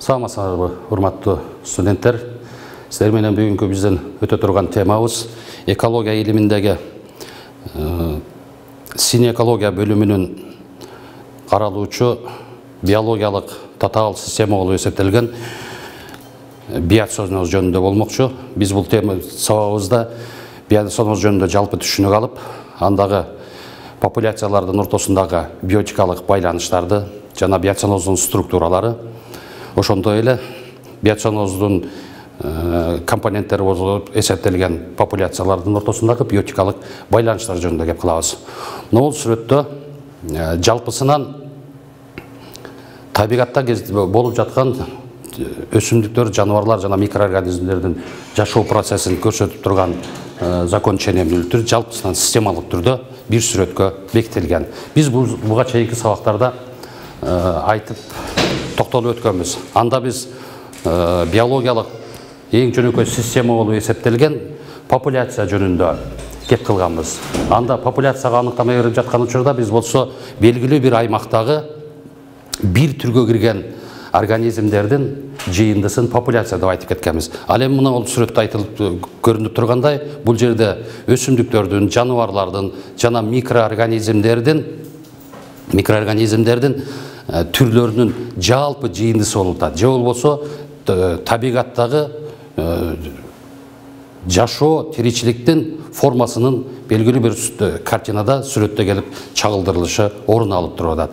Саламатсыздарбы, урматтуу студенттер. Сіздер менен бүгүнкү биздин өтө турган темабыз экология илиминдеги синий экология бөлүмүнүн каралуучу биологиялык татаал система болуп эсептелген биоценоз жөнүндө болмокчу. Биз бул тема сабагыбызда биоценоз жөнүндө жалпы түшүнүк алып, андагы популяциялардын ортосундагы биотикалык байланыштарды жана биоценоздун структуралары, ошондой эле биоценоздун компоненттери болуп эсептелген популяциялардын ортосундагы биотикалык байланыштар жөнүндө кеп кылабыз. Бул сүрөттө жалпысынан табигатта болуп жаткан өсүмдүктөр, жаныбарлар жана микроорганизмдердин жашоо процессин көрсөтүп турган закон ченемдүүлүктөр жалпысынан системалык түрдө бир сүрөткө бекитилген. Биз буга чейинки сабактарда айтып токтолуп өткөнбүз. Анда биз биологиялык эң жөнөкөй система болуп эсептелген популяция жөнүндө кеп кылганбыз. Анда популяцияга аныктама берип жаткан учурда биз болсо белгилүү бир аймактагы бир түргө кирген организмдердин жыйындысын популяция деп айтып кеткенбиз. Ал эми мына бул сүрөттө айтылып көрүнүп тургандай, бул жерде өсүмдүктөрдүн, жаныбарлардын жана микроорганизмдердин түрлөрүнүн жалпы жыйындысы болуп атат. Же болбосо табигаттагы жашоо, тиричиликтин формасынын белгилүү бир картинада сүрөттө келип чагылдырылышы орун алып туруп атат.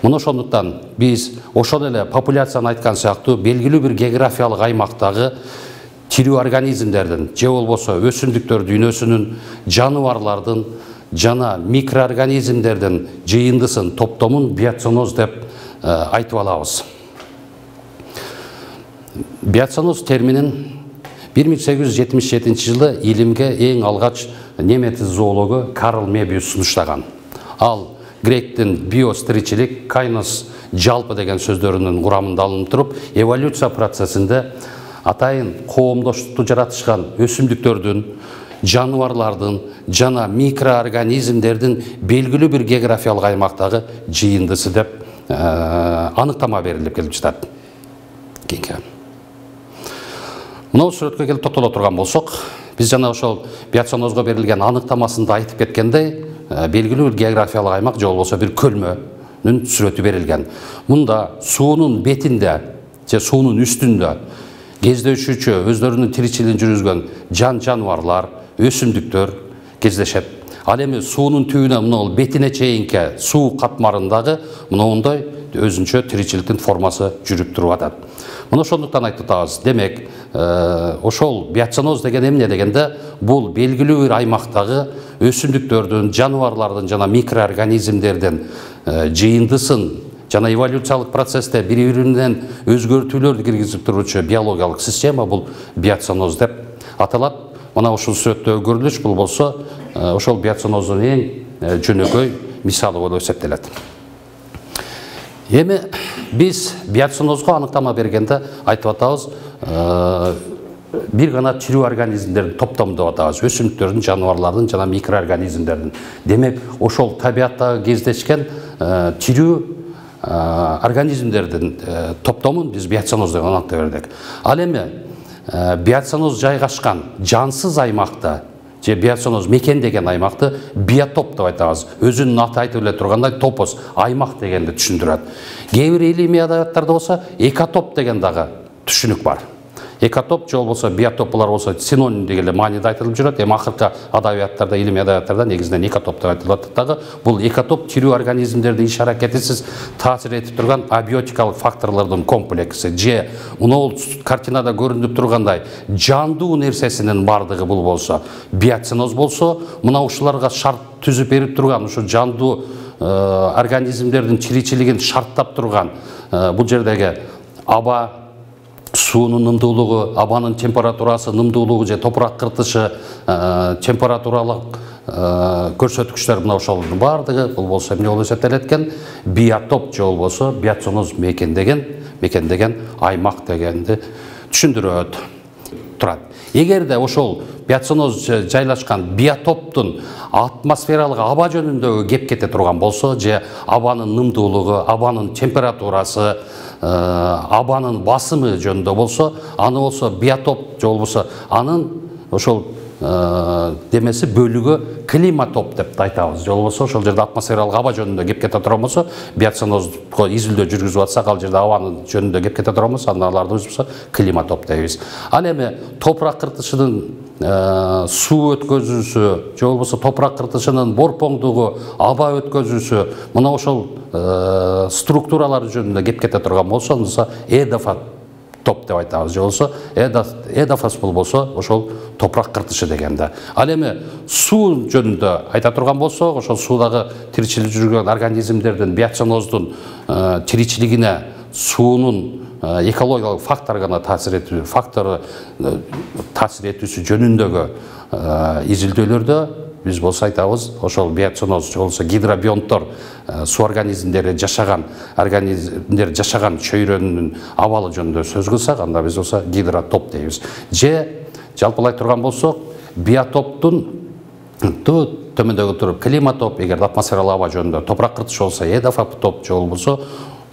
Мына ошондуктан биз ошол эле популяцияны айткан сыяктуу белгилүү бир географиялык аймактагы тирүү организмдердин, же болбосо өсүмдүктөр дүйнөсүнүн, жаныбарлардын жана микроорганизмдердин жыйындысын, топтомун биоценоз деп айтып алабыз. Биоценоз терминин 1877 жылы илимге эң алгач немец зоологу Карл Мебиус сунуштаган. Ал гректин биос тиричилик, кайнос жалпы деген сөздөрүнүн курамында алынып туруп, эволюция процессинде атайын коомдоштукту жаратышкан өсүмдүктөрдүн, жаныбарлардын жана микроорганизмдердин белгилүү бир географиялык аймактагы жыйындысы деп аныктама берилип келип жатат. Мына сүрөткө келип токтоло турган болсок, биз жана ошол биоценозго берилген аныктамасында айтып кеткендей, белгилүү бир географиялык аймак же болбосо бир көлмөнүн сүрөтү берилген. Мында суунун бетинде же суунун үстүндө кездешүүчү, өздөрүнүн тиричилигин жүргүзгөн жаныбарлар, өсүмдүктөр кездешет. Ал эми суунун түбүнө мына бетине чейинки суу катмарындагы мындай өзүнчө тиричиликтин формасы жүрүп туруп атат. Мына ошондуктан айтып атабыз. Демек, ошол биоценоз деген эмне дегенде, бул белгилүү бир аймактагы өсүмдүктөрдүн, жаныбарлардын жана микроорганизмдердин жыйындысын жана эволюциялык процессте бири-биринен өзгөртүүлөрдү киргизип туруучу биологиялык система бул биоценоз деп аталат. Мына ушул сүрөттөгү көрүнүш бул болсо ошол биоценоздун эң жөнөкөй мисалы болуп эсептелет. Эми биз биоценозго аныктама бергенде айтып атабыз, бир гана тирүү организмдердин топтому деп атабыз, өсүмдүктөрдүн, жаныбарлардын жана микроорганизмдердин. Демек, ошол табияттагы кездешкен тирүү организмдердин топтомун биз биоценоз деп атап бердик. Ал эми биоценоз жайгашкан жансыз аймакты же биоценоз мекендеген аймакты биотоп деп айтабыз. Өзүнүн аты айтып эле тургандай топос, аймак дегенди түшүндүрөт. Кээ бир илимий адабияттарда болсо экотоп деген дагы түшүнүк бар. Экотоп же болбосо биотоп булар болсо синоним деген эле мааниде айтылып жүрөт. Эми акыркы адабияттарда, илимий адабияттарда негизинен экотоп деп айтылат дагы. Бул экотоп тирүү организмдердин иш аракетисиз таасир этип турган абиотикалык факторлордун комплекси же мына картинада көрүнүп тургандай жандуу нерсесинин бардыгы бул болсо, биоценоз болсо, мына ушуларга шарт түзүп берип турган, ушу жандуу организмдердин тиричилигин шарттап турган бул жердеги аба, суунун нымдуулугу, абанын температурасы, нымдуулугу же топурак кыртышы, температуралык көрсөткүчтөр мына ошолордун бардыгы бул болсо эмне болуп эсептелет экен? Биотоп же болбосо биоценоз мекендеген аймак дегенди түшүндүрөт. турат. Эгерде ошол биоценоз жайлашкан биотоптун атмосфералык аба жөнүндөгү кеп кете турган болсо, же абанын нымдуулугу, абанын температурасы, абанын басымы жөнүндө болсо, аны болсо биотоп же болбосо анын ошол демеси бөлүгү климатоп деп айтабыз. Же болбосо ошол жерде атмосфералык аба жөнүндө кеп кете турган болсо, биоценозго изилдөө жүргүзүп атсак, ал жерде абанын жөнүндө кеп кете турган болсо, аларды болсо климатоп дейбиз. Ал эми топурак кыртышынын суу өткөзүүсү, же болбосо топурак кыртышынын борпоңдугу, аба өткөзүүсү, мына ошол структуралар жөнүндө кеп кете турган болсо, топ деп айтабыз. Же болбосо эдофаз болбосо ошол топурак кыртышы дегенде. Ал эми суу жөнүндө айта турган болсок, ошол суудагы тиричилик жүргөн организмдердин биоценоздун тиричилигине суунун экологиялык фактор гана таасир этүүсү жөнүндөгү изилдөөлөрдө биз болсо айтабыз, ошол биоценоз же болбосо гидробионттор, суу организмдери жашаган чөйрөнүн абалы жөнүндө сөз кылсак, анда биз болсо гидротоп дейбиз. Же жалпылай турган болсок, биотоптун төмөндөгү туруп климатоп, эгер атмосфералык аба жөнүндө, топурак кыртышы болсо эдофотоп, же болбосо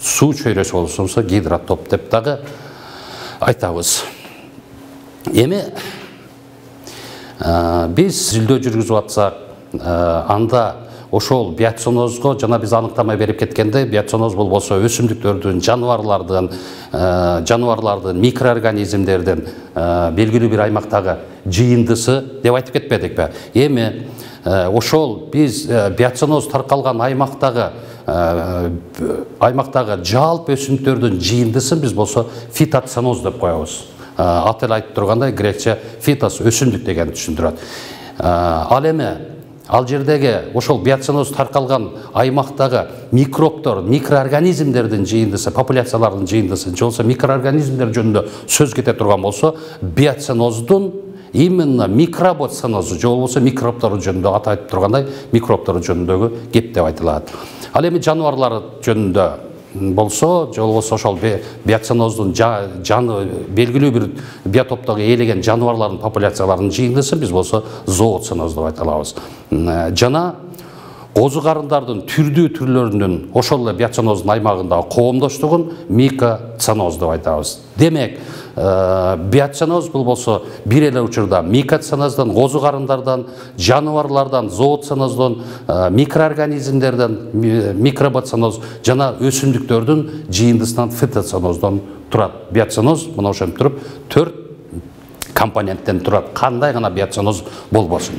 суу чөйрөсү болсо гидротоп деп дагы айтабыз. Эми биз изилдөө жүргүзүп атсак, анда ошол биоценозго жана биз аныктама берип кеткенде, биоценоз болбосо өсүмдүктөрдүн, жаныбарлардын, микроорганизмдердин белгилүү бир аймактагы жыйындысы деп айтып кетпедикпи? Эми ошол биз биоценоз таркалган аймактагы жалпы өсүмдүктөрдүн жыйындысын биз болсо фитоценоз деп коебуз. Аты айтып тургандай, грекче фитос өсүмдүк дегенди түшүндүрөт. Ал эми ал жердеги ошол биоценоз таркалган аймактагы микробтор, микроорганизмдердин жыйындысы, популяциялардын жыйындысы, же болбосо микроорганизмдер жөнүндө сөз кете турган болсо, биоценоздун именно микробоценозу, же болбосо микробтор жөнүндө атайт тургандай, микробтор жөнүндөгү кеп деп айтылат. Ал эми жаныбарлар жөнүндө болсо, же болбосо ошол биоценоздун белгилүү бир биотоптогу ээлеген жаныбарлардын популяцияларынын жыйындысын биз болсо зооценоз деп айта алабыз. Жана козу карындардын түрдүү түрлөрүнүн ошол эле биоценоздун аймагындагы коомдоштугун микоценоз деп айтабыз. Демек, биоценоз болсо бир эле учурда микоценоздан, козу карындардан, жаныбарлардан, зооценоздон, микроорганизмдерден, микробоценоз жана өсүмдүктөрдүн жыйындысынан фитоценоздон турат. Биоценоз мына ошентип туруп 4 компоненттен турат. Кандай гана биоценоз болбосун.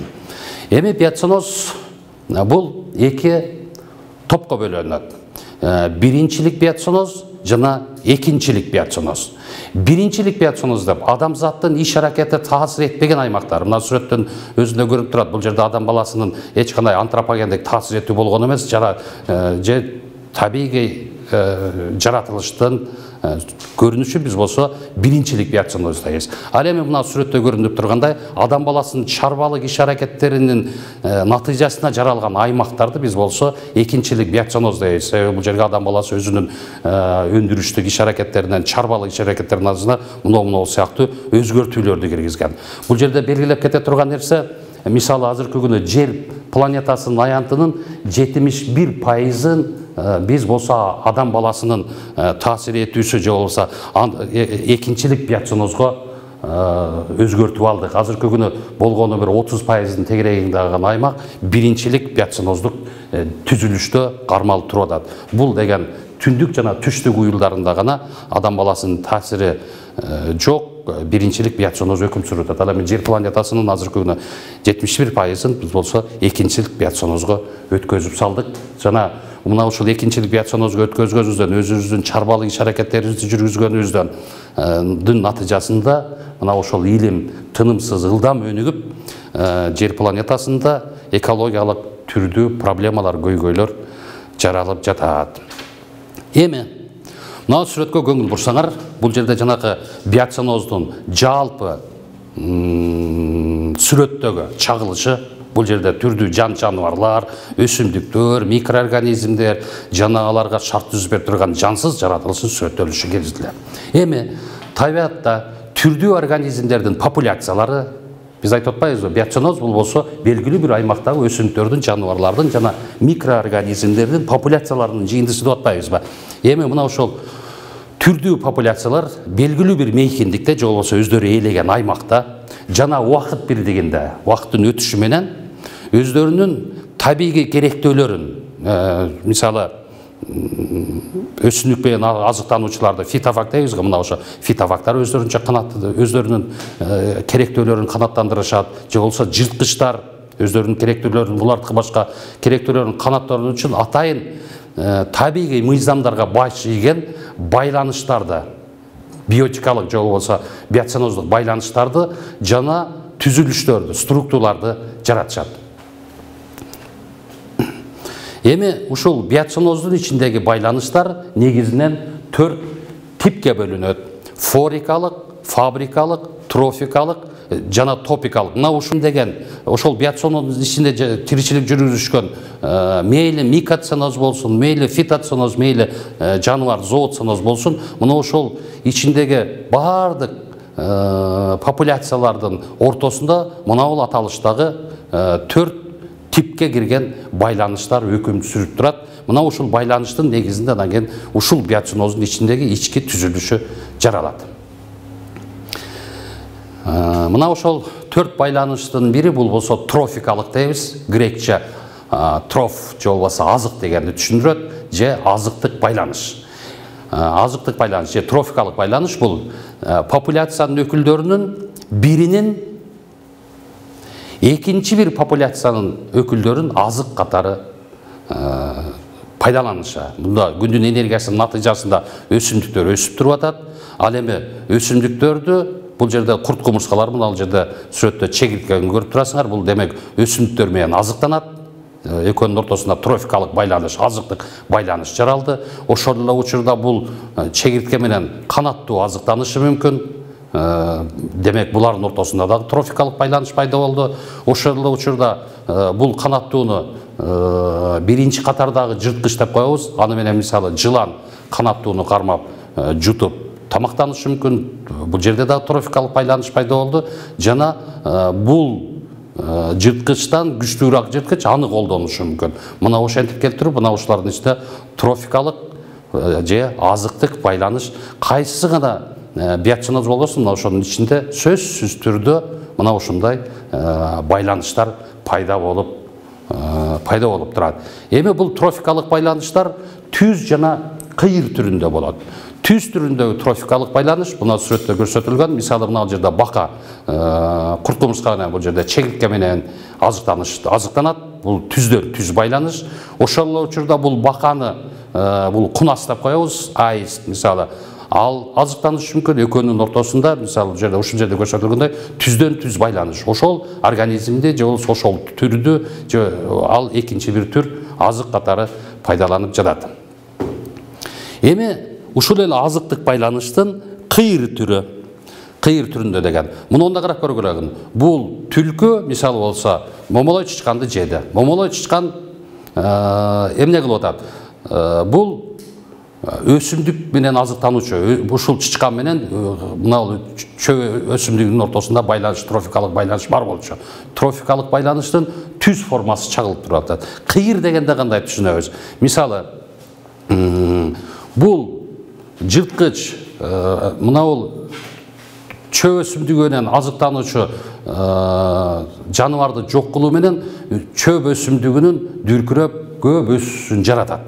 Эми биоценоз бул 2 топко бөлөнөт. Биринчилик биоценоз жана экинчилик биоценоз. Биринчилик биоценоз деп адамзаттын иш-аракети таасир этпеген аймактар. Мына сүрөттөн өзүндө көрүнүп турат. Бул жерде адам баласынын эч кандай антропогендик таасир этүү болгон эмес, же табигый жаратылыштын көрүнүшү биз болсо биринчилик биоценоз дейбиз. Ал эми мына сүрөттө көрүнүп тургандай, адам баласынын чарбалык иш-аракеттеринин натыйжасына жаралган аймактарды биз болсо экинчилик биоценоз дейбиз. Бул жерге адам баласы өзүнүн өндүрүштүк иш-аракеттеринен, чарбалык иш-аракеттеринин назарына мына сыяктуу өзгөртүүлөрдү киргизген. Бул жерде белгилеп кете турган нерсе, мисалы азыркы күнү Жер планетасынын аянтынын 71%-ын биз болсо адам баласынын таасир этүүсү, же болбосо экинчилик биоценозго өзгөртүп алдык. Азыркы күнү болгону бир 30%-ын тегерегиндагы аймак биринчилик биоценоздук түзүлүштө кармалып туруп атат. Бул деген түндүк жана түштүк уюлдарында гана адам баласынын таасири жок, биринчилик биоценоз өкүм сүрүп атат. Ал эми Жер планетасынын азыркы күнү 71%-ын биз болсо экинчилик биоценозго өткөзүп салдык. Жана мына ушул экинчилик биоценозго өткөзгөнүбүздөн, өзүбүздүн чарбалык иш-аракеттерибизди жүргүзгөнүбүздөн натыйжасында мына ошол илим тынымсыз ылдам өнүгүп, Жер планетасында экологиялык түрдүү проблемалар, көйгөйлөр жаралып жатат. Эми мына сүрөткө көңүл бурсаңар, бул жерде жанагы биоценоздун жалпы сүрөттөгү чагылышы, бул жерде түрдүү жаныбарлар, өсүмдүктөр, микроорганизмдер жана аларга шарт түзүп берип турган жансыз жаратылыштын сүрөттөлүшү кездилет. Эми табиатта түрдүү организмдердин популяциялары, биз айтып атпайбызбы, биоценоз бул болсо белгилүү бир аймактагы өсүмдүктөрдүн, жаныбарлардын жана микроорганизмдердин популяцияларынын жыйындысы деп атпайбызбы. Эми мына ошол түрдүү популяциялар белгилүү бир мейкиндикте же болбосо өздөрү ээлеген аймакта жана убакыт бирлигинде, убакыттын өтүшү менен өздөрүнүн табигый керектөөлөрүн, мисалы өсүмдүк менен азыктануучуларды фитофаг дейбиз го, мына ошо фитофагдар өздөрүнчө өздөрүнүн керектөөлөрүн канаттандырышат, же болбосо жырткычтар өздөрүнүн керектөөлөрүн, булардыкы башка керектөөлөрүн канаттандыруу үчүн атайын табигый мыйзамдарга баш ийген байланыштарды, биотикалык же болбосо биоценоздук байланыштарды жана түзүлүштөрдү, структураларды жаратышат. Эми ушул биоценоздун ичиндеги байланыштар негизинен 4 типке бөлүнөт. Форикалык, фабрикалык, трофикалык жана топикалык. Мына ушун деген ошол биоценоздун ичинде тиричилик жүргүзүшкөн мейли микоценоз болсун, мейли фитоценоз, мейли жаныбар зооценоз болсун, мына ошол ичиндеги баардык популяциялардын ортосунда мына бул аталыштагы 4 типке кирген байланыштар өкүм сүрүп турат. Мына ушул байланыштын негизинде анан кийин ушул биоценоздун ичиндеги ички түзүлүшү жаралат. Мына ошол 4 байланыштын бири бул болсо трофикалык дейбиз. Грекче троф же болбосо азык дегенди түшүндүрөт, же азыктык байланыш. Азыктык байланыш же трофикалык байланыш бул популяциянын өкүлдөрүнүн биринин экинчи бир популяциянын өкүлдөрүн азык катары пайдаланышы. Мында күндүн энергиясынын натыйжасында өсүмдүктөр өсүп туруп атат. Ал эми өсүмдүктөрдү бул жерде курт кумурскалар, мына жерде сүрөттө чегирткени көрүп турасыңар. Бул демек өсүмдүктөр менен азыктанат. Экөөнүн ортосунда трофикалык байланыш, азыктык байланыш жаралды. Ошол эле учурда бул чегиртке менен канаттуу азыктанышы мүмкүн. Демек булардын ортосунда да трофикалык байланыш пайда болду. Ошол эле учурда бул канаттууну биринчи катардагы жырткыч деп коебуз. Аны менен мисалы жылан канаттууну кармап жутуп тамактанышы мүмкүн. Бул жерде да трофикалык байланыш пайда болду. Жана бул жырткычтан күчтүүрөөк жырткыч аны колдонушу мүмкүн. Мына ошентип келтирип, мына ушулардын ичинде трофикалык же азыктык байланыш кайсысы гана биоценоз болбосун, мына ошонун ичинде сөзсүз түрдө мына ушундай байланыштар пайда болуп турат. Эми бул трофикалык байланыштар түз жана кыйыр түрүндө болот. Түз түрүндөгү трофикалык байланыш мына сүрөттө көрсөтүлгөн. Мисалы мына жерде бака курт кумурска менен, бул жерде чегиртке менен азыктанат. Бул түздөн түз байланыш. Ошол эле учурда бул баканы бул кунас деп коебуз. Айыс мисалы ал азыктанышы мүмкүн. Экөөнүн ортосунда мисалы ушул жерде көрсөтүлгөндөй түздөн түз байланыш. Ошол организмди же болбосо ошол түрдү же ал экинчи бир түр азык катары пайдаланып жатат. Эми ушул эле азыктык байланыштын кыйыр түрүндө деген. Муну да карап көргүлөгүн. Бул түлкү мисалы болсо момолой чычканды жеди. Момолой чычкан эмне кылып атат? Бул өсүмдүк менен азыктануучу. Ушул чычкан менен мына чөбө өсүмдүгүнүн ортосунда байланыш, трофикалык байланыш бар болчу. Трофикалык байланыштын түз формасы чагылып туруп атат. Кыйыр дегенде кандай түшүнөбүз? Мисалы бул жырткыч мына бул чөп өсүмдүгү менен азыктануучу жаныбарды жок кылуу менен чөп өсүмдүгүнүн дүркүрөп көп өсүшүн жаратат.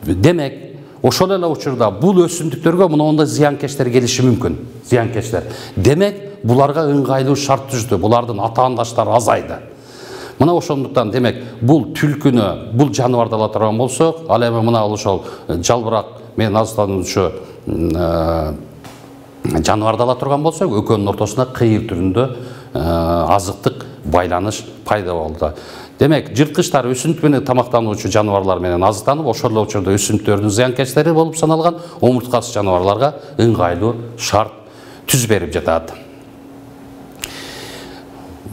Демек ошол эле учурда бул өсүмдүктөргө мындай зыянкечтер келиши мүмкүн. Зыянкечтер. Демек буларга ыңгайлуу шарт түздү. Булардын атаандаштары азайды. Мына ошондуктан демек бул түлкүнү, бул жаныбарды ала турган болсок, ал эми мына ошол жалбырак менен азыктануучу жаныбарды ала турган болсок, экөөнүн ортосунда кыйыр түрүндө азыктык байланыш пайда болду. Демек, жырткычтар өсүмдүк менен тамактануучу жаныбарлар менен азыктанып, ошол эле учурда өсүмдүктөрдүн зыянкечтери болуп саналган омурткасыз жаныбарларга ыңгайлуу шарт түз берип жатат.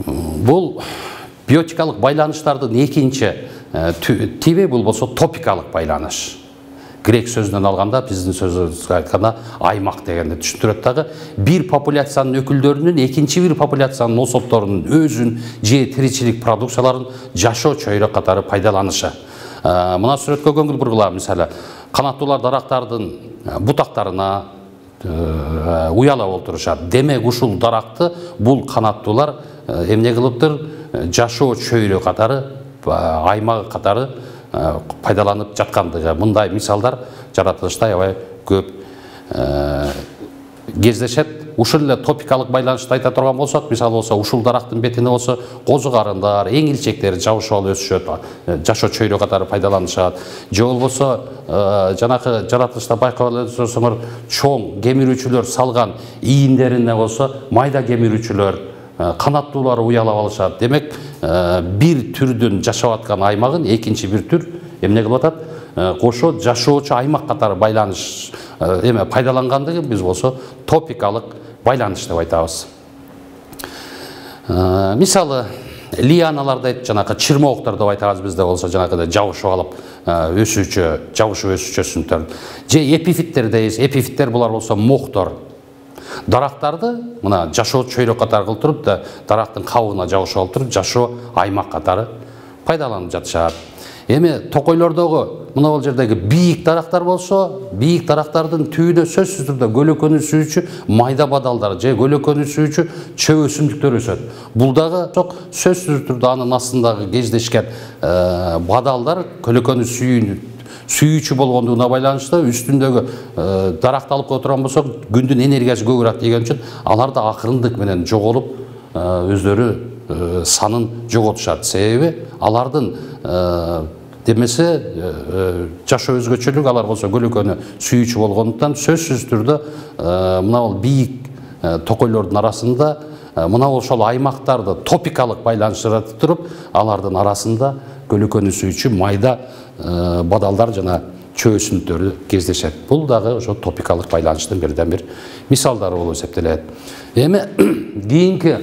Бул биотикалык байланыштардын экинчи тиби бул болсо топикалык байланыш. грек сөзінен алғанда, біздің сөзімізге айтқанда аймақ дегенді түсіндіреді дағы. Bir популяцияның өкілдерінің екінші bir популяцияның особторының өзін же тіршілік продукцияларын жашоо чөйрө катары пайдаланышы. Мына сүрөткө көңүл бургула, мисалы, канаттуулар дарактардын бутактарына уяла олтурушат. Демек ушул даракты бул канаттуулар эмне кылыптыр? Жашоо чөйрө катары, аймагы катары пайдаланып жаткандыгы. Мындай мисалдар жаратылышта аябай көп кездешет. Ушул эле топикалык байланышты айта турган болсок, мисалы болсо, ушул дарактын бетине болсо, козу карындар, эңилчектер жабышып өсүшөт, жашоо чөйрө катары пайдаланышат. Же болбосо, жанакы жаратылышта байкап алсаңар, чоң кемирүүчүлөр салган ийиндерине болсо, майда кемирүүчүлөр, канаттуулар уялап алышат. Демек, бир түрдүн жашап аткан аймагын экинчи бир түр эмне кылып атат? Кошо жашоочу аймак катары байланыш пайдалангандыгы биз болсо топикалык байланыш деп айтабыз. Мисалы, лианаларды айт, жанакы чырмооктор деп айтабыз бизде болсо, жанакы жабышып алып өсүүчү, жабышып өсүүчү өсүмдүктөр. Же эпифиттер дейбиз. Эпифиттер булар болсо моктор. Дарактарды мына жашоо чөйрө катары кылып туруп да дарактын кабыгына жабышып алып туруп жашоо аймак катары пайдаланып жатышат. Эми токойлордогу мына бул жердеги бийик дарактар болсо, бийик дарактардын түбүнө сөзсүз түрдө көлөкөнү сүйүүчү майда бадалдар же көлөкөнү сүйүүчү чөп өсүмдүктөр өсөт. Бул дагы сөзсүз түрдө анын астындагы кездешкен бадалдар көлөкөнү сүйүүчү болгондугуна байланыштуу үстүндөгү даракты алып отурган болсок, күндүн энергиясы көбүрөөк деген үчүн алар да акырындык менен жоголуп өздөрү санын жоготушат. Себеби алардын демесе жашоо өзгөчөлүк, алар болсо көлөкөнү сүйүүчү болгондуктан сөзсүз түрдө мына бул бийик токойлордун арасында мына ошол аймактарды топикалык байланыштырып туруп, алардын арасында көлөкөнү сүйүүчү майда бадалдар жана чөп өсүмдүктөрү кездешет. Бул дагы ошо топикалык байланыштын бирден бир мисалдары болуп эсептелет. Эми кийинки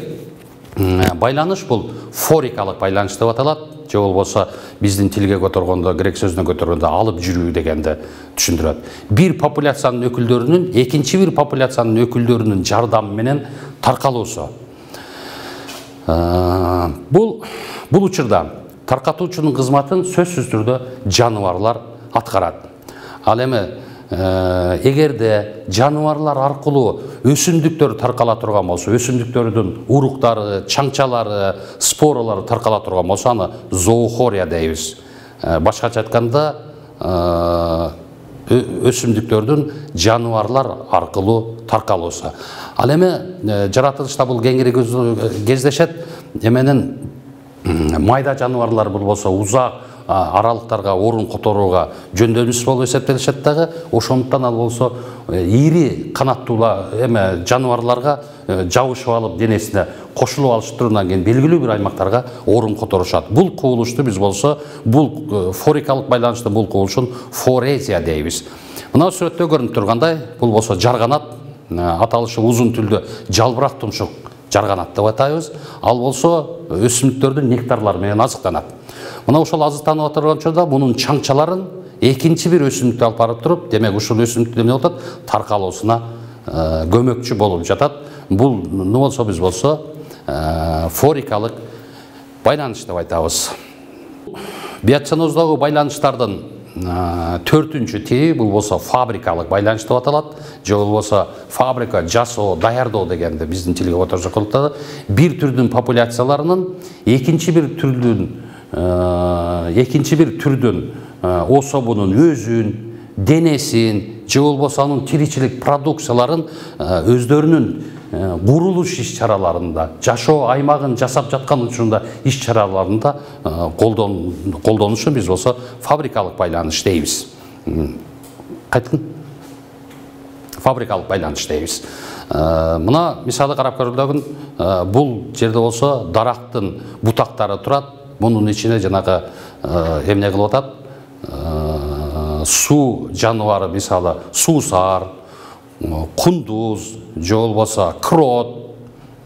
байланыш бул форикалык байланыш деп аталат. Же болбосо биздин тилге көтөргөндө, грек сөзүнө көтөргөндө алып жүрүү дегенди түшүндүрөт. Бир популяциянын өкүлдөрүнүн экинчи бир популяциянын өкүлдөрүнүн жардамы менен таркалуусу. Бул учурда таркатуучунун кызматын сөзсүз түрдө жаныбарлар аткарат. Ал эми эгерде жаныбарлар аркылуу өсүмдүктөр таркала турган болсо, өсүмдүктөрдүн уруктары, чаңчалары, споралары таркала турган болсо, аны зоохория дейбиз. Башкача айтканда, өсүмдүктөрдүн жаныбарлар аркылуу таркалуусу. Ал эми жаратылышта бул кеңири кездешет. Эменин майда жаныбарлар бул болсо узак аралыктарга орун которууга жөндөмүс болуп эсептелишет дагы. Ошондуктан ал болсо ири канаттуулар жаныбарларга жабышып алып денесине кошулуп алыштыруудан кийин белгилүү бир аймактарга орун которушат. Бул кубулушту биз болсо, бул форикалык байланышты бул кубулушун форезия дейбиз. Мына сүрөттө көрүнүп тургандай, бул болсо жарганат, аталышы узун түлдө жалбырак тумшук жарганат деп атайбыз. Ал болсо өсүмдүктөрдүн нектарлары менен азыктанат. Мына ошол азыктанып отурган учурда мунун чаңчаларын экинчи бир өсүмдүктө алып барып туруп, демек ушул өсүмдүктү эмне болот? Таркалуусуна көмөкчү болуп жатат. Бул эмне болсо биз болсо форикалык байланыш деп айтабыз. Биоценоздогу байланыштардын төртүнчү тири бул болсо фабрикалык байланыш деп аталат. Же болбосо фабрика, жасоо, даярдоо дегенди биздин тилге отурсак болот. Бир түрдүн популяцияларынын экинчи бир түрдүн особунун өзүн, денесин, же болбосо анын тиричилик продукцияларын өздөрүнүн курулуш иш-чараларында, жашоо аймагын жасап жаткан учурунда иш-чараларында колдонушу биз болсо фабрикалык байланыш дейбиз. Кайткын? Фабрикалык байланыш дейбиз. Мына мисалы карап көрүлгөн, бул жерде болсо дарактын бутактары турат. Мунун ичине жанагы эмне кылып атат? Суу жаныбары, мисалы суусар, кундуз, же болбосо крот,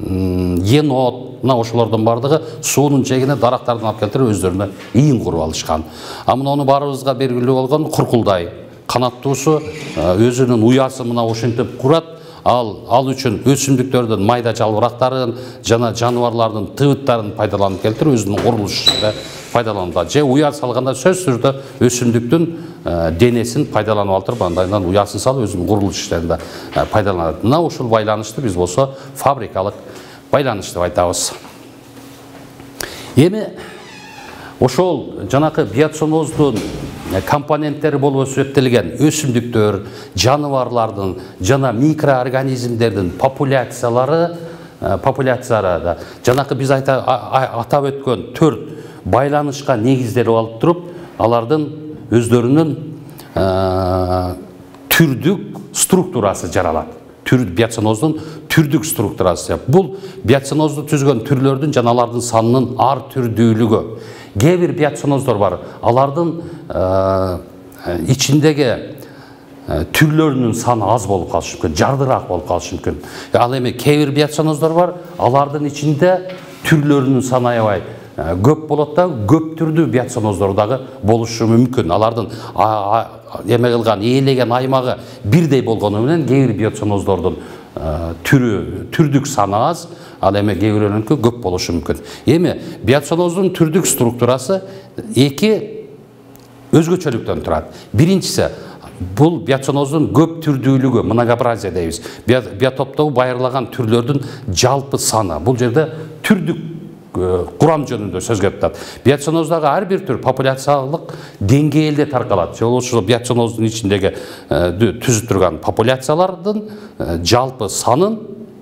енот, мына ошолордун бардыгы суунун жээгине дарактардан алып келтирип өздөрүнө ийин куруп алышкан. А мына ону баарыбызга белгилүү болгон куркулдай, канаттуусу өзүнүн уясы мына ошентип курат. Ал үчүн өсүмдүктөрдүн майда жалбырактарын жана жаныбарлардын тыбыттарын пайдаланып келтирип өзүнүн курулуш ишинде пайдаланууда. Же уя салганда сөзсүз түрдө өсүмдүктүн денесин пайдаланып алып, андан уясын салып өзүнүн курулуш иштеринде пайдаланат. Мына ушул байланышты биз болсо фабрикалык байланыш деп айтабыз. Эми ошол жанакы биоценоздун компоненттери болуп эсептелген өсүмдүктөр, жаныбарлардын жана микроорганизмдердин популяциялары жанакы биз атап өткөн 4 байланышка негизделип алып туруп, алардын өздөрүнүн түрдүк структурасы жаралат. Биоценоздун түрдүк структурасы. Бул биоценозду түзгөн түрлөрдүн жана алардын санынын ар түрдүүлүгү. Кээ бир биоценоздор бар, алардын ичиндеги түрлөрүнүн саны аз болуп калышы мүмкүн, жардыраак болуп калышы мүмкүн. Ал эми кээ бир биоценоздор бар, алардын ичинде түрлөрүнүн саны аябай көп болот да, көп түрдүү биоценоздор дагы болушу мүмкүн. Алардын эме кылган, ээлеген аймагы бирдей болгону менен кээ бир биоценоздордун түрдүк саны аз, ал эми кээ бирөөнүкү көп болушу мүмкүн. Эми биоценоздун түрдүк структурасы эки өзгөчөлүктөн турат. Биринчиси, бул биоценоздун көп түрдүүлүгү, многообразие дейбиз. Биотоптогу байырлаган түрлөрдүн жалпы саны. Бул жерде түрдүк курам жөнүндө сөз кетет. Биоценоздагы ар бир түр популяциялык деңгээлде таркалат. Ошол биоценоздун ичиндеги түзүп турган популяциялардын жалпы санын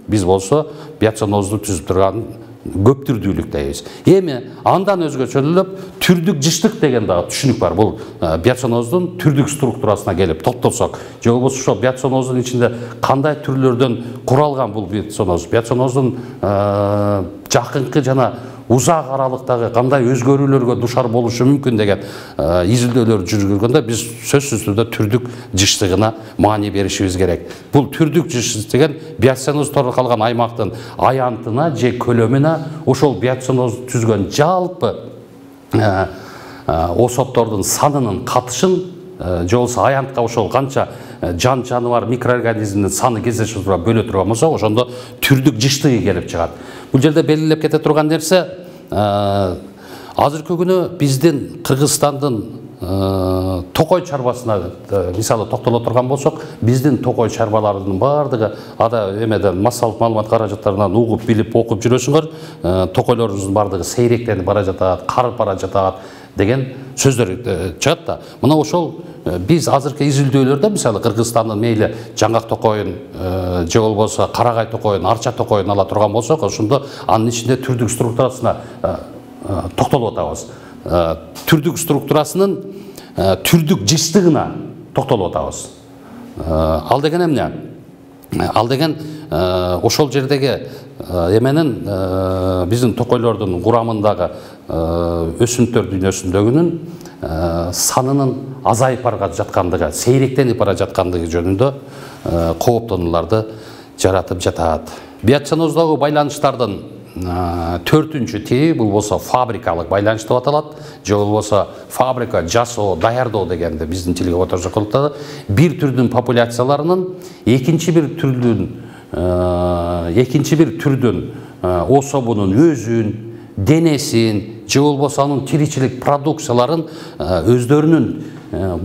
биз болсо биоценозду түзүп турган көп түрдүүлүк дейбиз. Эми андан өзгөчөлүп түрдүк жыштык деген дагы түшүнүк бар. Бул биоценоздун түрдүк структурасына келип токтолсок, же болбосо ошол биоценоздун ичинде кандай түрлөрдөн куралган бул биоценоз, биоценоздун жакынкы жана узак аралыктагы кандай өзгөрүүлөргө душар болушу мүмкүн деген изилдөөлөр жүргүзгөндө биз сөзсүз түрдө түрдүк жыштыгына маани беришибиз керек. Бул түрдүк жыштык деген биоценоз таркалган аймактын аянтына же көлөмүнө ошол биоценоз түзгөн жалпы осоттордун санынын катышын же болбосо аянтка ошол канча жаныбар микроорганизмдин саны кездешип туруп бөлө турган болсо, ошондо түрдүк жыштыгы келип чыгат. Бул жерде белгилеп кете турган нерсе, азыркы күнү биздин Кыргызстандын токой чарбасына мисалы токтоло турган болсок, биздин токой чарбаларынын баардыгы эмеден массалык маалымат каражаттарынан угуп, билип, окуп жүрөсүңөр, токойлорубуздун баардыгы сейректенип бара жатат, карып бара жатат деген сөздөр чыгат да. Мына ошол биз азыркы изилдөөлөрдө мисалы Кыргызстандын мейли жаңгак токойун же болбосо карагай токойун, арча токойун ала турган болсок, ошондо анын ичинде түрдүк структурасына токтолуп атабыз. Түрдүк структурасынын түрдүк жыштыгына токтолуп атабыз. Ал деген эмне? Ал деген ошол жердеги эменин биздин токойлордун курамындагы өсүмдүктөр дүйнөсүндөгүнүн санынын азайып бара жаткандыгы, сейректенип бара жаткандыгы жөнүндө кооптонууларды жаратып жатат. Биоценоздогу байланыштардын 4-чү тиби бул болсо фабрикалык байланыш деп аталат, же болбосо фабрика жасоо, даярдоо дегенди биздин тилге отурсак болот. Бир түрдүн популяцияларынын экинчи бир түрдүн особунун өзүн, денесин, же болбосо анын тиричилик продукцияларын өздөрүнүн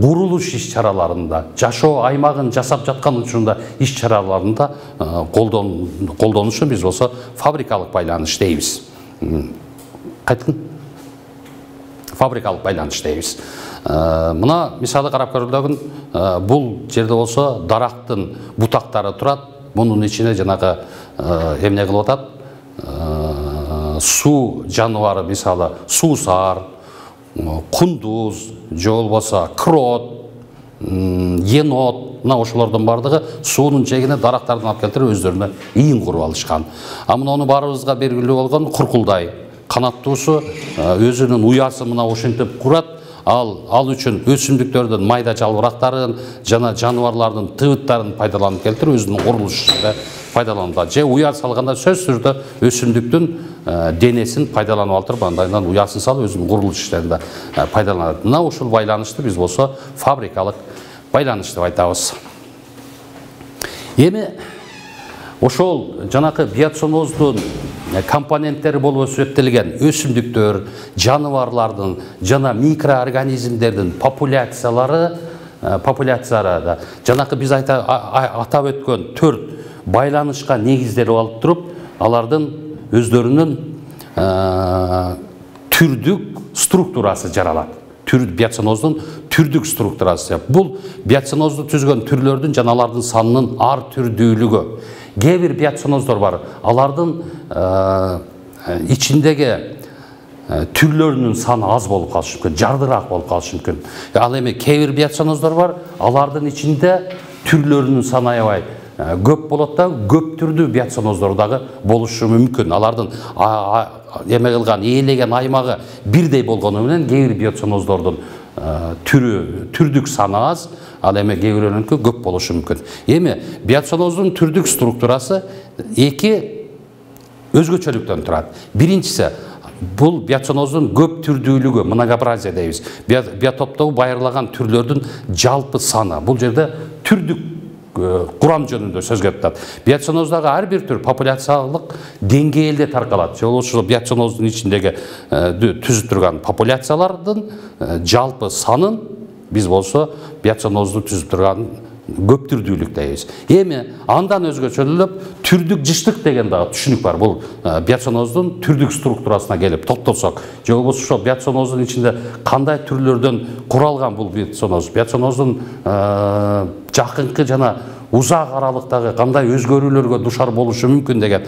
курулуш иш-чараларында, жашоо аймагын жасап жаткан учурунда иш-чараларында колдонушу биз болсо фабрикалык байланыш дейбиз. Кайткын? Фабрикалык байланыш дейбиз. Мына мисалы карап көрүлгөн бул жерде болсо дарактын бутактары турат. Мунун ичине жанагы эмне кылып атат? Суу жаныбары, мисалы суусар, кундуз, же болбосо крот, енот, мына ошолордун баардыгы суунун жээгине дарактардан алып келтирип өздөрүнө ийин куруп алышкан. Муну баарыбызга белгилүү болгон куркулдай канаттуусу өзүнүн уясы мына ошентип курат. Ал үчүн өсүмдүктөрдүн майда жалбырактарын жана жаныбарлардын тыбыттарын пайдаланып келтирип өзүнүн курулуш ишинде пайдаланууда. Же уя салганда сөзсүз түрдө өсүмдүктүн денесин пайдаланып алып, андан уясын салып өзүнүн курулуш иштеринде пайдаланат. Мына ушул байланышты биз болсо фабрикалык байланыш деп айтабыз. Эми ошол жанакы биоценоздун компоненттери болуп эсептелген өсүмдүктөр, жаныбарлардын жана микроорганизмдердин популяциялары жанакы биз атап өткөн 4 байланышка негизделип алып туруп, алардын өздөрүнүн түрдүк структурасы жаралат. Биоценоздун түрдүк структурасы. Бул биоценозду түзгөн түрлөрдүн жана алардын санынын ар түрдүүлүгү. Кээ бир биоценоздор бар, алардын ичиндеги түрлөрүнүн саны аз болуп калышы мүмкүн, жардыраак болуп калышы мүмкүн. Ал эми кээ бир биоценоздор бар, алардын ичинде түрлөрүнүн саны аябай көп болот да, көп түрдүү биоценоздор дагы болушу мүмкүн. Алардын эме кылган, ээлеген аймагы бирдей болгону менен кээ бир биоценоздордун түрдүк саны аз, ал эми кээ бирөөнүкү көп болушу мүмкүн. Эми биоценоздун түрдүк структурасы эки өзгөчөлүктөн турат. Биринчиси, бул биоценоздун көп түрдүүлүгү, многообразие дейбиз. Биотоптогу байырлаган түрлөрдүн жалпы саны. Бул жерде түрдүк курам жөнүндө сөз кетет. Биоценоздагы ар бир түр популяциялык деңгээлде таркалат. Же болбосо биоценоздун ичиндеги түзүп турган популяциялардын жалпы санын биз болсо биоценозду түзүп турган көп түрдүүлүк дейбиз. Эми андан өзгөчөлүп түрдүк жыштык деген дагы түшүнүк бар. Бул биоценоздун түрдүк структурасына келип токтолсок, же болбосо ошо биоценоздун ичинде кандай түрлөрдөн куралган бул биоценоз, биоценоздун жакынкы жана узак аралыктагы кандай өзгөрүүлөргө душар болушу мүмкүн деген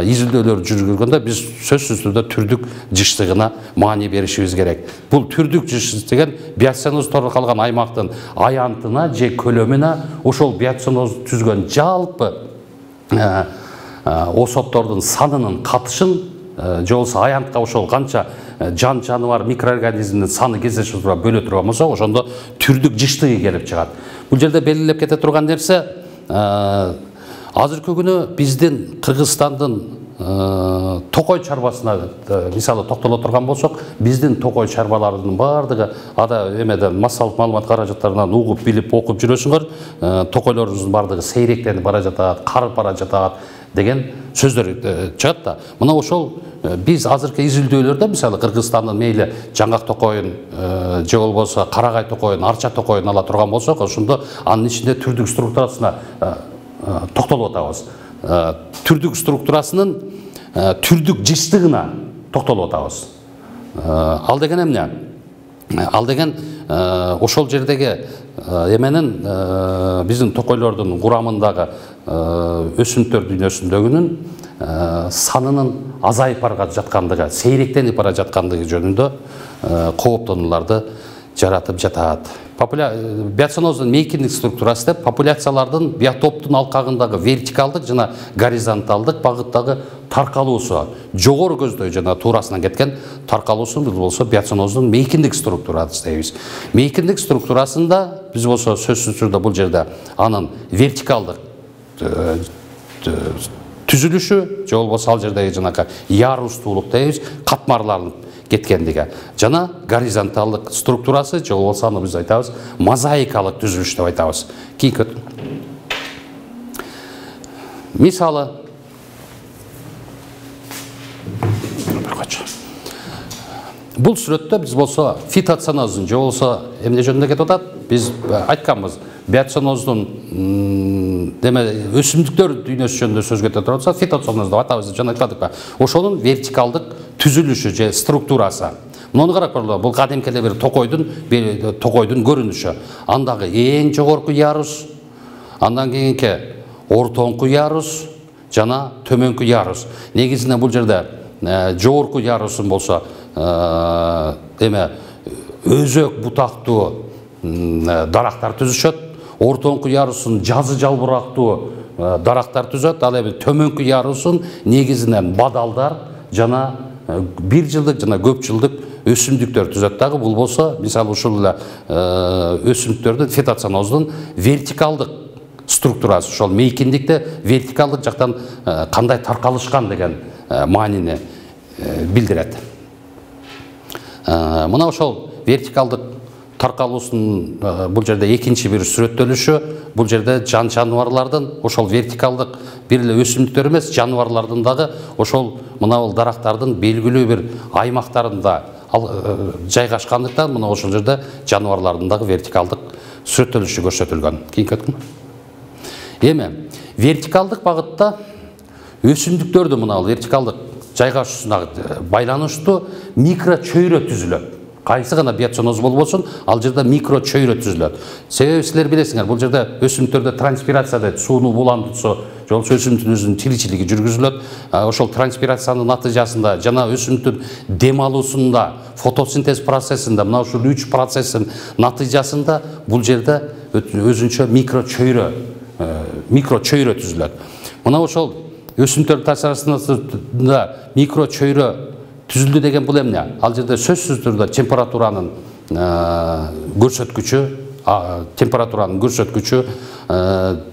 изилдөөлөр жүргүзгөндө биз сөзсүз түрдө түрдүк жыштыгына маани беришибиз керек. Бул түрдүк жыштык деген биоценоз таркалган аймактын аянтына же көлөмүнө ошол биоценоз түзгөн жалпы осоттордун санынын катышын же болбосо аянтка ошол канча жаныбар микроорганизмдин саны кездешип туруп бөлө турган болсо, ошондо түрдүк жыштыгы келип чыгат. Бул жерде белгилеп кете турган нерсе, азыркы күнү биздин Кыргызстандын токой чарбасына мисалы токтоло турган болсок, биздин токой чарбаларынын баардыгы эмеден массалык маалымат каражаттарынан угуп, билип, окуп жүрөсүңөр, токойлорубуздун баардыгы сейректенип бара жатат, карып бара жатат деген сөздөр чыгат да. Мына ошол биз азыркы изилдөөлөрдө мисалы Кыргызстандын мейли жаңгак токойун же болбосо карагай токойун, арча токойун ала турган болсок, ошондо анын ичинде түрдүк структурасына токтолуп атабыз. Түрдүк структурасынын түрдүк жыштыгына токтолуп атабыз. Ал деген эмне? Ал деген ошол жердеги эменин биздин токойлордун курамындагы өсүмдүктөр дүйнөсүндөгүнүн санынын азайып бара жаткандыгы, сейректенип бара жаткандыгы жөнүндө кооптонууларды жаратып жатат. Биоценоздун мейкиндик структурасы деп популяциялардын биотоптун алкагындагы вертикалдык жана горизонталдык багыттагы таркалуусу, жогору көздөй жана туурасынан кеткен таркалуусу биз болсо биоценоздун мейкиндик структурасы дейбиз. Мейкиндик структурасында биз болсо сөзсүз түрдө бул жерде анын вертикалдык түзүлүшү, же болбосо ал жердеги жанакы ярустуулук дейбиз, катмарланып кеткендиги жана горизонталдык структурасы, же болбосо аны биз айтабыз мозаикалык түзүлүш деп айтабыз. Мисалы бул сүрөттө биз болсо фитоценоздун же болбосо эмне жөнүндө кетип атат? Биз айтканбыз, биоценоздун өсүмдүктөр дүйнөсү жөнүндө сөз кетип турат болсо, фитоценоз деп атабыз, жана айткандык. Ошонун вертикалдык түзүлүшү же структурасы. Муну карап көрөлү, бул кадимки эле бир токойдун көрүнүшү. Андагы эң жогорку ярус, андан кийинки ортоңку ярус жана төмөнкү ярус. Негизинен бул жерде жогорку ярусун болсо өзөк бутактуу дарактар түзүшөт, ортоңку ярусын жазы жалбырактуу дарактар түзөт, ал эми төмөнкү ярусын негизинен бадалдар жана бир жылдык жана көп жылдык өсүмдүктөр түзөт дагы. Бул болсо мисалы ушул эле өсүмдүктөрдүн фитоценоздун вертикалдык структурасы, ошол мейкиндикте вертикалдык жактан кандай таркалышкан деген маанини билдирет. Мына ошол вертикалдык таркалуусунун бул жерде экинчи бир сүрөттөлүшү, бул жерде жаныбарлардын ошол вертикалдык бир эле өсүмдүктөр эмес, жаныбарлардын дагы ошол мына бул дарактардын белгилүү бир аймактарында жайгашкандыктан мына ошол жерде жаныбарлардын дагы вертикалдык сүрөттөлүшү көрсөтүлгөн. Кийинки өткүн. Эми вертикалдык багытта өсүмдүктөрдү мына бул вертикалдык жайгашуусуна байланыштуу микро чөйрө түзүлөт. Кайсы гана биоценоз болбосун, ал жерде микро чөйрө түзүлөт. Себеби силер билесиңер, бул жерде өсүмдүктөрдө транспирация дейт, суунун буландысы, же болбосо өсүмдүктүн өзүнүн тиричилиги жүргүзүлөт. Ошол транспирациянын натыйжасында жана өсүмдүктүн дем алуусунда, фотосинтез процессинде, мына ушул 3 процесстин натыйжасында бул жерде өзүнчө микро чөйрө түзүлөт. Мына ошол өсүмдүктөр тасарасында микро чөйрө түзүлдү деген бул эмне? Ал жерде сөзсүз түрдө температуранын көрсөткүчү,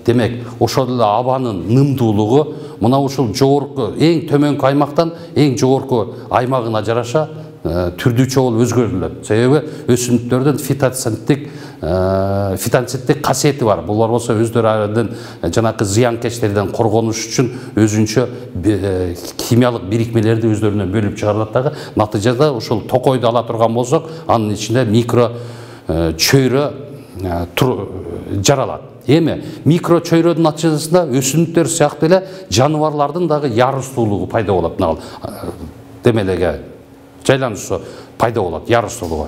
демек ошол эле абанын нымдуулугу мына ушул жогорку эң төмөнкү аймактан эң жогорку аймагына жараша түрдүүчө болуп өзгөрүлөт. Себеби өсүмдүктөрдүн фитонциттик касиети бар. Булар болсо өздөрүнүн жанакы зыянкечтерден коргонуш үчүн өзүнчө химиялык бирикмелерди өздөрүнөн бөлүп чыгарат дагы. Натыйжада ушул токойду ала турган болсок, анын ичинде микро чөйрө жаралат. Эми микро чөйрөдүн натыйжасында өсүмдүктөр сыяктуу эле жаныбарлардын дагы ярыстуулугу пайда болот. Демелеге жайланышуу пайда болот, ярыстуулугу.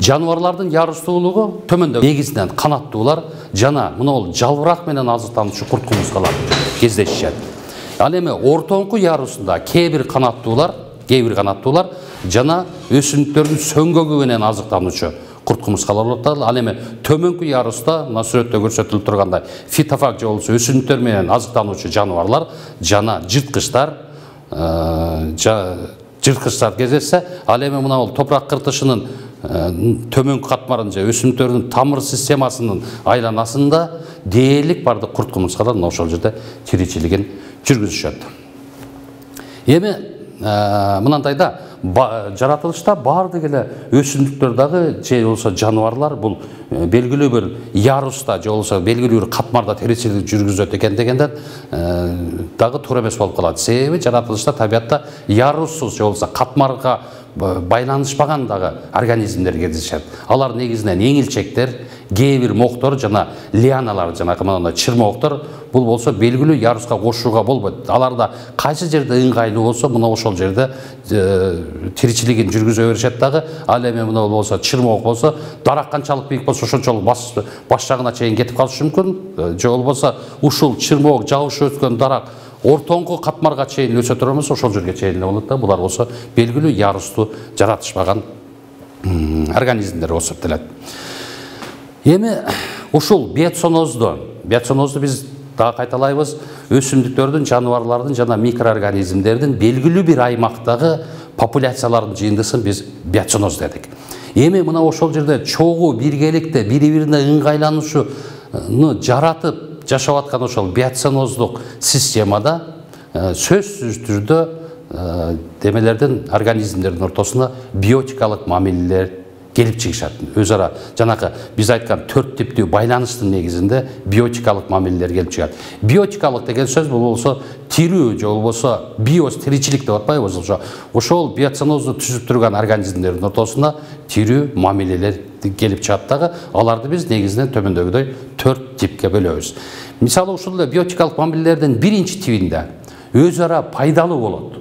Жаныбарлардын ярыстуулугу төмөндө негизинен канаттуулар жана мына бул жалбырак менен азыктануучу курт кумурскалар кездешишет. Ал эми ортоңку ярусунда кээ бир канаттуулар жана өсүмдүктөрдүн сөңгөгү менен азыктануучу курт кумурскалар болот. Ал эми төмөнкү яруста мына сүрөттө көрсөтүлүп тургандай фитофаг же болбосо өсүмдүктөр менен азыктануучу жаныбарлар жана жырткычтар кездешсе, ал эми мына бул топурак кыртышынын төмөнкү катмарын же өсүмдүктөрдүн тамыр системасынын айланасында дээрлик бардык курт кумурскалар мына ошол жерде тиричилигин жүргүзүшөт. Эми мынандайда жаратылышта бардык эле өсүмдүктөр дагы же болбосо жаныбарлар бул белгилүү бир яруста же болбосо белгилүү бир катмарда тиричилик жүргүзөт экен дегенден дагы туура эмес болуп калат. Себеби жаратылышта табиятта яруссуз же болбосо катмарга байланышпаган дагы организмдер кездешет. Алар негизинен эңилчектер, кээ бир моктор жана лианалар, жанакы мындай чырмооктор, бул болсо белгилүү яруска кошууга болбойт. Аларда кайсы жерде ыңгайлуу болсо, мына ошол жерде тиричилигин жүргүзө беришет дагы. Ал эми мына болсо чырмоок болсо, дарак канчалык бийик болсо ошончолук баш жагына чейин кетип калышы мүмкүн. Же болбосо ушул чырмоок жабышып өткөн дарак ортоңку катмарга чейин өсө тура эмес, ошол жерге чейин эле болот да. Булар болсо белгилүү ярусту жаратышпаган организмдер болуп эсептелет. Эми ушул биоценозду биз дагы кайталайбыз, өсүмдүктөрдүн, жаныбарлардын жана микроорганизмдердин белгилүү бир аймактагы популяциялардын жыйындысын биз биоценоз дедик. Эми мына ошол жерде чогуу биргеликте бири-бирине ыңгайлануучуну жаратып жашап аткан ошол биоценоздук системада сөзсүз түрдө демелердин, организмдердин ортосуна биотикалык мамилелер келип чыгышат. Өз ара жанакы биз айткан 4 типтүү байланыштын негизинде биотикалык мамилелер келип чыгат. Биотикалык деген сөз бул болсо тирүү же болбосо биос тиричилик деп атпайбыз. Ошол биоценозду түзүп турган организмдердин ортосуна тирүү мамилелер келип чыгат дагы. Аларды биз негизинен төмөндөгүдөй 4 типке бөлөбүз. Мисалы ушул эле биотикалык мамилелердин биринчи тибинде өз ара пайдалуу болот.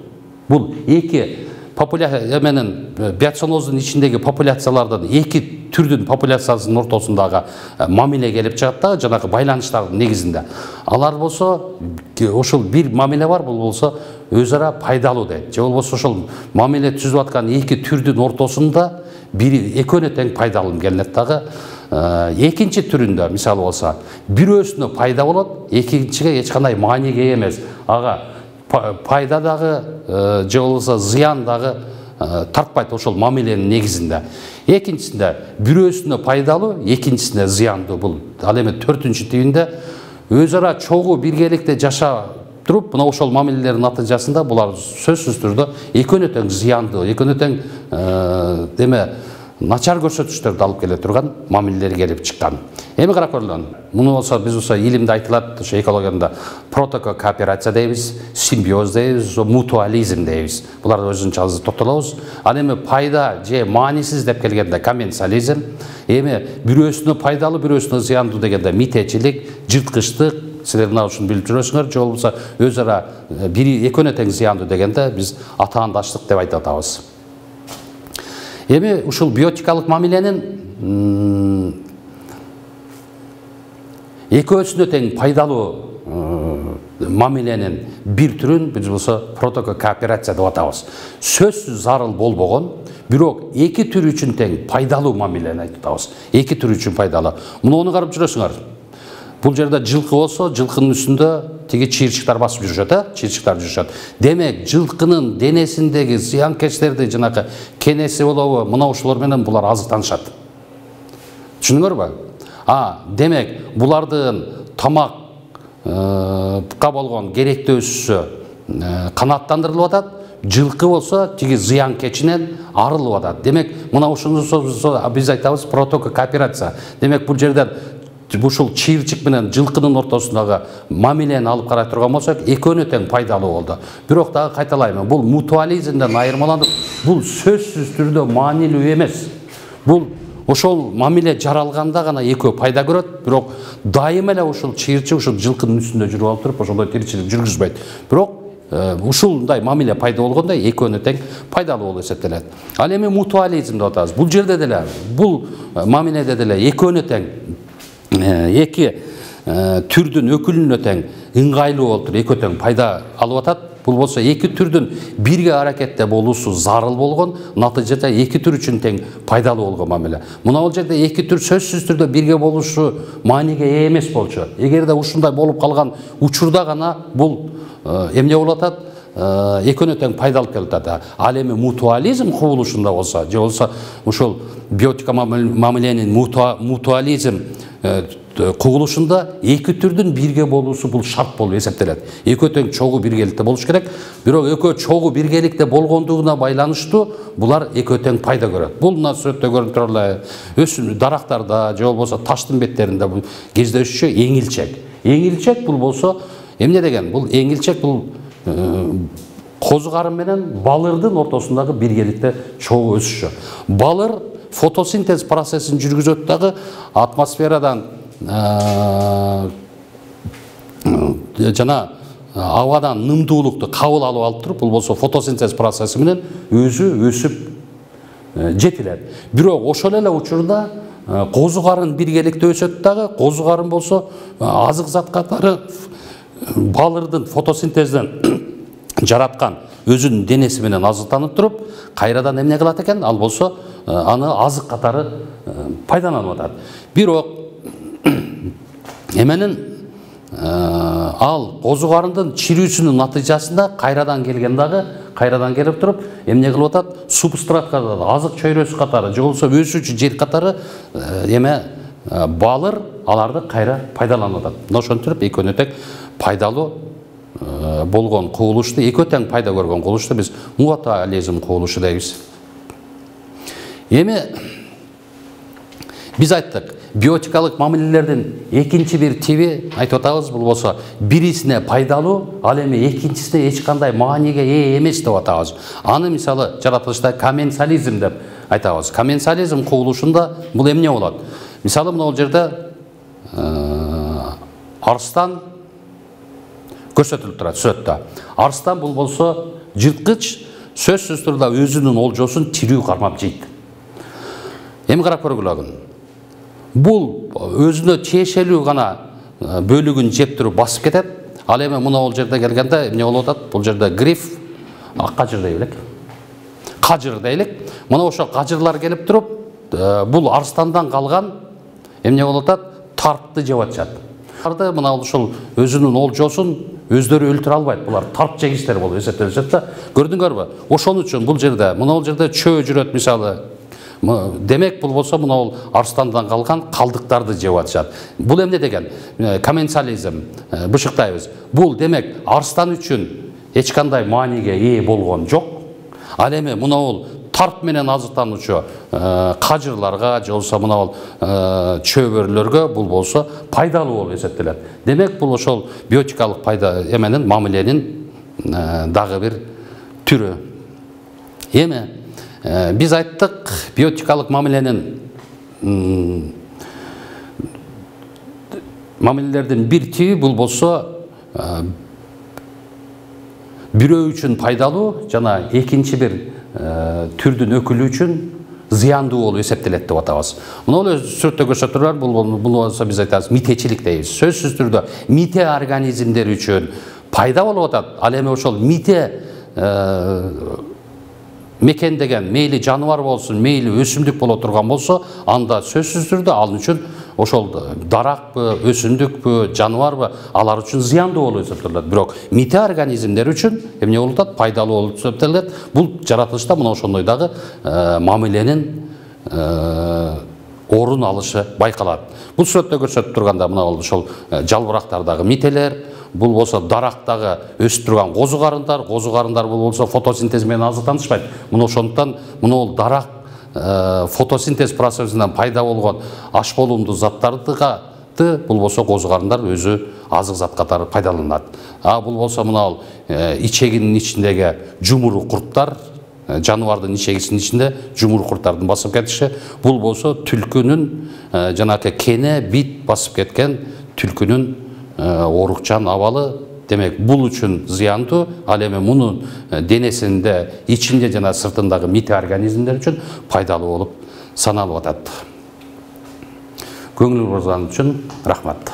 Бул эки биоценоздун ичиндеги популяциялардын эки түрдүн популяциясынын ортосундагы мамиле келип чыгат да, жанакы байланыштардын негизинде. Алар болсо ошол бир мамиле бар, бул болсо өз ара пайдалуу дейт. Же болбосо ошол мамиле түзүп аткан эки түрдүн ортосунда бири экөөнө тең пайдалуу келет дагы. Экинчи түрүндө мисалы болсо бирөөсүнө пайда болот, экинчиге эч кандай мааниге эмес. Ага пайда дагы же болбосо зыян дагы тартпайт ошол мамиленин негизинде. Экинчисинде бирөөсүнө пайдалуу, экинчисине зыяндуу. Бул ал эми 4-чү тибинде өз ара чогуу биргеликте жашап туруп, мына ошол мамилелердин натыйжасында булар сөзсүз түрдө экөөнө тең зыяндуу, экөөнө тең начар көрсөтүштөрдү алып келе турган мамилелер келип чыккан. Эми карап көрүлгөн. Муну болсо биз болсо илимде айтылат, ошо экологияда протокооперация дейбиз, симбиоз дейбиз, мутуализм дейбиз. Буларды өзүнчө алып токтолобуз. Ал эми пайда же маанисиз деп келгенде комменсализм, эми бирөөсүнө пайдалуу, бирөөсүнө зыяндуу дегенде митечилик, жырткычтык, силер мына ушуну билип жүрөсүңөр, же болбосо өз ара бири экөөнө тең зыяндуу дегенде биз атаандаштык деп айтып атабыз. Эми ушул биотикалык мамиленин экөөсүнө тең пайдалуу мамиленин бир түрүн биз болсо протокооперация деп атабыз. Сөзсүз зарыл болбогон, бирок эки түр үчүн тең пайдалуу мамилени айтып атабыз. Эки түр үчүн пайдалуу. Муну карап жүрөсүңөр. Бул жерде жылкы болсо, жылкынын үстүндө тиги чыйырчыктар басып жүрүшөт, чыйырчыктар жүрүшөт. Демек, жылкынын денесиндеги зыянкечтерди, жанакы кенеси болобу, мына ушулар менен булар азыктанышат. Түшүндүңөрбү? Демек, булардын тамакка болгон керектөөсү канааттандырылып атат. Жылкы болсо тиги зыянкечинен арылып атат. Демек, мына ушуну биз айтабыз протокооперация. Демек, бул жерден ушул чыйырчык менен жылкынын ортосундагы мамилени алып карай турган болсок, экөөнө тең пайдалуу болду. Бирок дагы кайталайм, бул мутуализмден айырмаланып, бул сөзсүз түрдө маанилүү эмес. Бул ошол мамиле жаралганда гана экөө пайда көрөт, бирок дайыма эле ушул чыйырчык ушул жылкынын үстүндө жүрүп алып туруп, ошондой тиричилик жүргүзбөйт. Бирок ушундай мамиле пайда болгондо экөөнө тең пайдалуу болуп эсептелет. Ал эми мутуализм деп атабыз. Бул жерде деле, бул мамиледе деле экөөнө тең эки түрдүн өкүлүнө тең ыңгайлуу болуп туруп, экөө тең пайда алып атат. Бул болсо эки түрдүн бирге аракетте болуусу зарыл болгон, натыйжада эки түр үчүн тең пайдалуу болгон мамиле. Мына бул жерде эки түр сөзсүз түрдө бирге болушу мааниге ээ эмес болчу. Эгерде ушундай болуп калган учурда гана бул эмне болуп атат? Экөөнө тең пайда алып келип атат. Ал эми мутуализм кубулушунда болсо, же болсо ушул биотика мамиленин мутуализм кубулушунда эки түрдүн бирге болуусу бул шарт болуп эсептелет. Экөө тең чогуу биргеликте болуш керек. Бирок экөө чогуу биргеликте болгондугуна байланыштуу булар экөө тең пайда көрөт. Бул мына сүрөттө көрүнүп тургандай өсүм дарактарда же болбосо таштын беттеринде бул кездешчү эңилчек. Эңилчек бул болсо эмне деген? Бул эңилчек бул козу карын менен балырдын ортосундагы биргеликте чогуу өсүшү. Балыр фотосинтез процессин жүргүзөт дагы атмосферадан жана абадан нымдуулукту кабыл алып туруп, бул болсо фотосинтез процесси менен өзү өсүп жетилет. Бирок ошол эле учурда козу карын биргеликте өсөт дагы, козу карын болсо азык зат катары балырдын фотосинтезден жараткан өзүнүн денеси менен азыктанып туруп, кайрадан эмне кылат экен? Ал болсо аны азык катары пайдаланып атат. Бирок эменин ал козу карындын чирүүсүнүн натыйжасында кайрадан келген дагы, кайрадан келип туруп, эмне кылып атат? Субстрат катары, азык чөйрөсү катары, же болбосо өсүүчү жер катары балыр аларды кайра пайдаланып атат. Мына ошентип экөөнө тең пайдалуу болгон кубулушту, экөө тең пайда көргөн кубулушту биз мутуализм кубулушу дейбиз. Эми биз айттык, биотикалык мамилелердин экинчи бир тиби айтып атабыз, бул болсо бирисине пайдалуу, ал эми экинчисине эч кандай мааниге ээ эмес деп атабыз. Аны мисалы жаратылышта комменсализм деп айтабыз. Комменсализм кубулушунда бул эмне болот? Мисалы мына бул жерде арстан көрсөтүлүп турат сүрөттө. Арстан бул болсо жырткыч, сөзсүз түрдө өзүнүн олжосун тирүү кармап жейт. Эми карап көргүлөгүн. Бул өзүнө тиешелүү гана бөлүгүн жеп туруп басып кетет. Ал эми мына бул жерде келгенде эмне болуп атат? Бул жерде гриф, кажыр дейлик. Кажыр дейлик. Мына ошо кажырлар келип туруп, бул арстандан калган эмне болуп атат? Тартты жеп атышат. Мына ушул өзүнүн олжосун өздөрү өлтүрө албайт. Булар тарт жегичтер болуп эсептелет да. Көрдүңөрбү? Ошон үчүн бул жерде, мына бул жерде чөө жүрөт мисалы. Демек бул болсо мына бул арстандан калган калдыктарды жеп атышат. Бул эмне деген? Комменсализм, бышыктайбыз. Бул демек арстан үчүн эч кандай мааниге ээ болгон жок. Ал эми мына бул карп менен азыктануучу кажырларга же болбосо мына чөбөрлөргө бул болсо пайдалуу болуп эсептелет. Демек бул ошол биотикалык пайда эменин мамиленин дагы бир түрү. Эми биз айттык, биотикалык мамиленин мамилелердин бир тиби бул болсо бирөө үчүн пайдалуу жана экинчи бир түрдүн өкүлү үчүн зыяндуу болуп эсептелет деп атабыз. Мына эле сүрөттө көрсөтүлөр, бул болсо биз айтабыз митечилик дейбиз. Сөзсүз түрдө мите организмдер үчүн пайда болуп атат. Ал эми ошол мите мекендеген мейли жаныбар болсун, мейли өсүмдүк боло турган болсо, анда сөзсүз түрдө ал үчүн ошол даракпы, өсүмдүкпү, жаныбарбы, алар үчүн зыяндуу болуп эсептелет. Бирок мите организмдер үчүн эмне болуп атат? Пайдалуу болуп эсептелет. Бул жаратылышта мына ошондой дагы мамиленин орун алышы байкалат. Бул сүрөттө көрсөтүп турганда мына ошол жалбырактардагы мителер, бул болсо дарактагы өсүп турган козу карындар бул болсо фотосинтез менен азыктанышпайт. Мына ошондуктан мына дарак фотосинтез процессинен пайда болгон аш болумдуу заттарды бул болсо козу карындар өзү азык зат катары пайдаланат. Бул болсо мына ичегинин ичиндеги жумуру курттар, жаныбардын ичегисинин ичинде жумуру курттардын басып кетиши, бул болсо түлкүнүн жанакы кене бит басып кеткен түлкүнүн орукчан абалы. Демек бул үчүн зыяндуу. Ал эми мунун денесинде, ичинде жана сыртындагы мите организмдер үчүн пайдалуу болуп саналып атат. Көңүл бурган үчүн рахмат.